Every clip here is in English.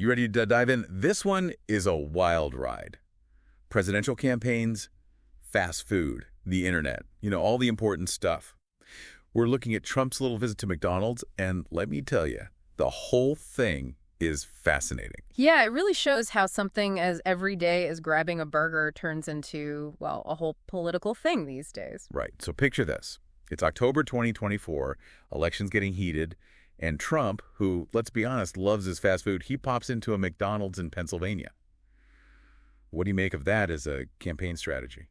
You ready to dive in? This one is a wild ride. Presidential campaigns, fast food, the internet, all the important stuff. We're looking at Trump's little visit to McDonald's, and let me tell you, the whole thing is fascinating. Yeah, it really shows how something as everyday as grabbing a burger turns into, well, a whole political thing these days. Right. So picture this. It's October 2024, election's getting heated, and Trump, who, let's be honest, loves his fast food, he pops into a McDonald's in Pennsylvania. What do you make of that as a campaign strategy?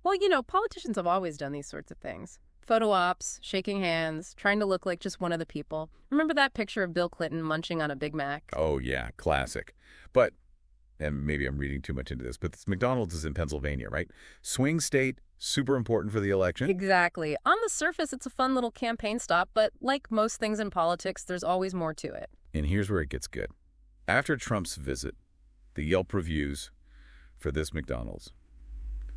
Well, politicians have always done these sorts of things. Photo ops, shaking hands, trying to look like just one of the people. Remember that picture of Bill Clinton munching on a Big Mac? Oh, yeah, classic. But, and maybe I'm reading too much into this, but this McDonald's is in Pennsylvania, right? Swing state, super important for the election. Exactly. On the surface, it's a fun little campaign stop, but like most things in politics, there's always more to it. And here's where it gets good. After Trump's visit, the Yelp reviews for this McDonald's,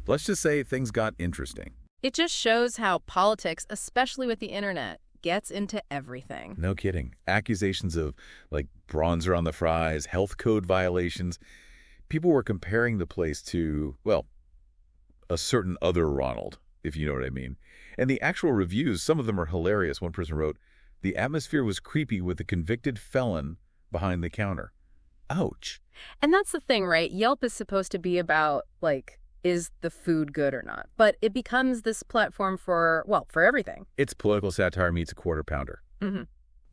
let's just say things got interesting. It just shows how politics, especially with the internet, gets into everything. No kidding. Accusations of, bronzer on the fries, health code violations. People were comparing the place to, well, a certain other Ronald, if you know what I mean. And the actual reviews, some of them are hilarious. One person wrote, "The atmosphere was creepy with a convicted felon behind the counter." Ouch. And that's the thing, right? Yelp is supposed to be about, is the food good or not? But it becomes this platform for everything. It's political satire meets a quarter pounder. Mm-hmm.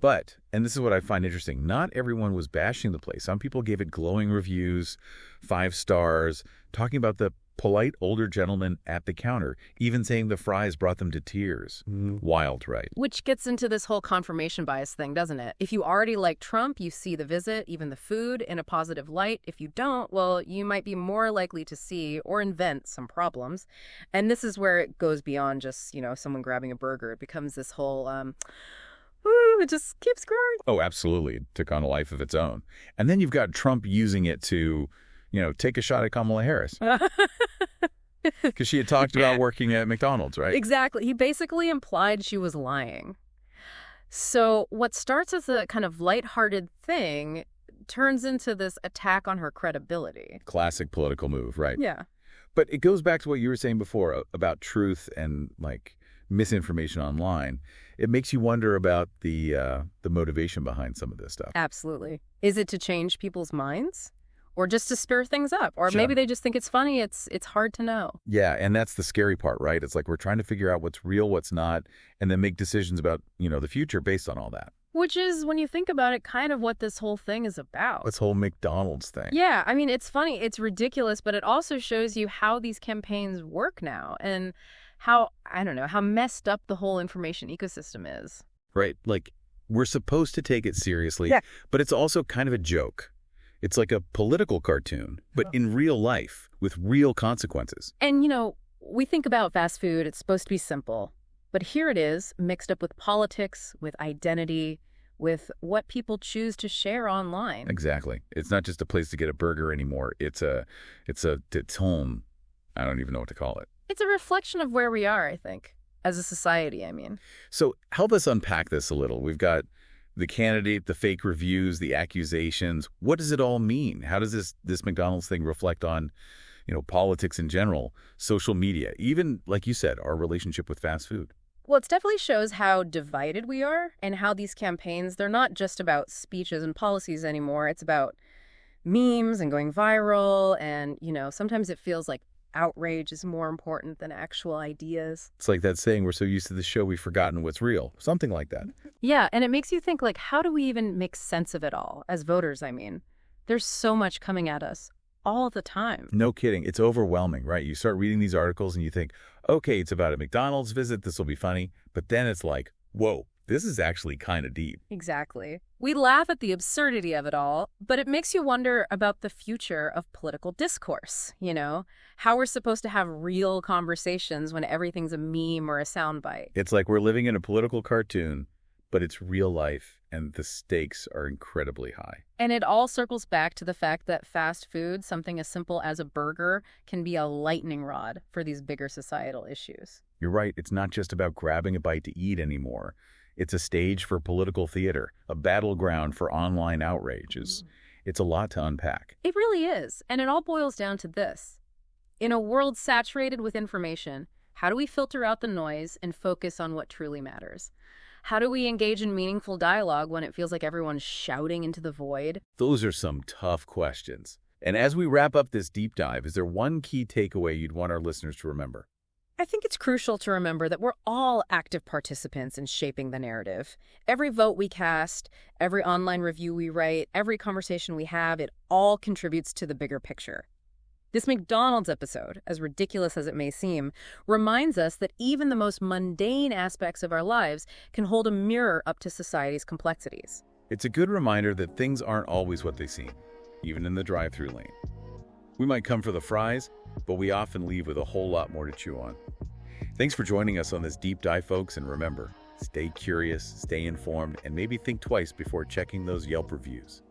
But, and this is what I find interesting, not everyone was bashing the place. Some people gave it glowing reviews, 5 stars, talking about the polite older gentleman at the counter, even saying the fries brought them to tears. Wild, right? Which gets into this whole confirmation bias thing, doesn't it? If you already like Trump, you see the visit, even the food, in a positive light. If you don't, well, you might be more likely to see or invent some problems. And this is where it goes beyond just, someone grabbing a burger. It becomes this whole, it just keeps growing. Oh, absolutely. It took on a life of its own. And then you've got Trump using it to, take a shot at Kamala Harris. Because she had talked about working at McDonald's, right? Exactly. He basically implied she was lying. So what starts as a kind of lighthearted thing turns into this attack on her credibility. Classic political move, right? Yeah. But it goes back to what you were saying before about truth and, misinformation online. It makes you wonder about the motivation behind some of this stuff. Absolutely. Is it to change people's minds? Or just to stir things up. Or Sure. maybe they just think it's funny. It's hard to know. Yeah, and that's the scary part, right? It's like we're trying to figure out what's real, what's not, and then make decisions about, the future based on all that. Which is, when you think about it, kind of what this whole thing is about. This whole McDonald's thing. Yeah, I mean, it's funny. It's ridiculous, but it also shows you how these campaigns work now and how, how messed up the whole information ecosystem is. Right. We're supposed to take it seriously, Yeah. but it's also kind of a joke. It's like a political cartoon, but in real life with real consequences. And, we think about fast food, it's supposed to be simple. But here it is, mixed up with politics, with identity, with what people choose to share online. Exactly. It's not just a place to get a burger anymore. It's home. I don't even know what to call it. It's a reflection of where we are, I think, as a society, I mean. So help us unpack this a little. We've got the candidate, the fake reviews, the accusations. What does it all mean? How does this McDonald's thing reflect on, politics in general, social media, even, like you said, our relationship with fast food? Well, it definitely shows how divided we are and how these campaigns, they're not just about speeches and policies anymore. It's about memes and going viral. And, sometimes it feels like outrage is more important than actual ideas. It's like that saying, we're so used to the show we've forgotten what's real. Something like that. Yeah, and it makes you think, how do we even make sense of it all as voters, I mean? There's so much coming at us all the time. No kidding. It's overwhelming, right? You start reading these articles and you think, okay, it's about a McDonald's visit. This will be funny. But then it's like, whoa, this is actually kind of deep. Exactly. We laugh at the absurdity of it all, but it makes you wonder about the future of political discourse, how we're supposed to have real conversations when everything's a meme or a soundbite. It's like we're living in a political cartoon, but it's real life, and the stakes are incredibly high. And it all circles back to the fact that fast food, something as simple as a burger, can be a lightning rod for these bigger societal issues. You're right. It's not just about grabbing a bite to eat anymore. It's a stage for political theater, a battleground for online outrages. It's a lot to unpack. It really is, and it all boils down to this. In a world saturated with information, how do we filter out the noise and focus on what truly matters? How do we engage in meaningful dialogue when it feels like everyone's shouting into the void? Those are some tough questions. And as we wrap up this deep dive, is there one key takeaway you'd want our listeners to remember? I think it's crucial to remember that we're all active participants in shaping the narrative. Every vote we cast, every online review we write, every conversation we have, it all contributes to the bigger picture. This McDonald's episode, as ridiculous as it may seem, reminds us that even the most mundane aspects of our lives can hold a mirror up to society's complexities. It's a good reminder that things aren't always what they seem, even in the drive-thru lane. We might come for the fries, but we often leave with a whole lot more to chew on. Thanks for joining us on this deep dive, folks, and remember, stay curious, stay informed, and maybe think twice before checking those Yelp reviews.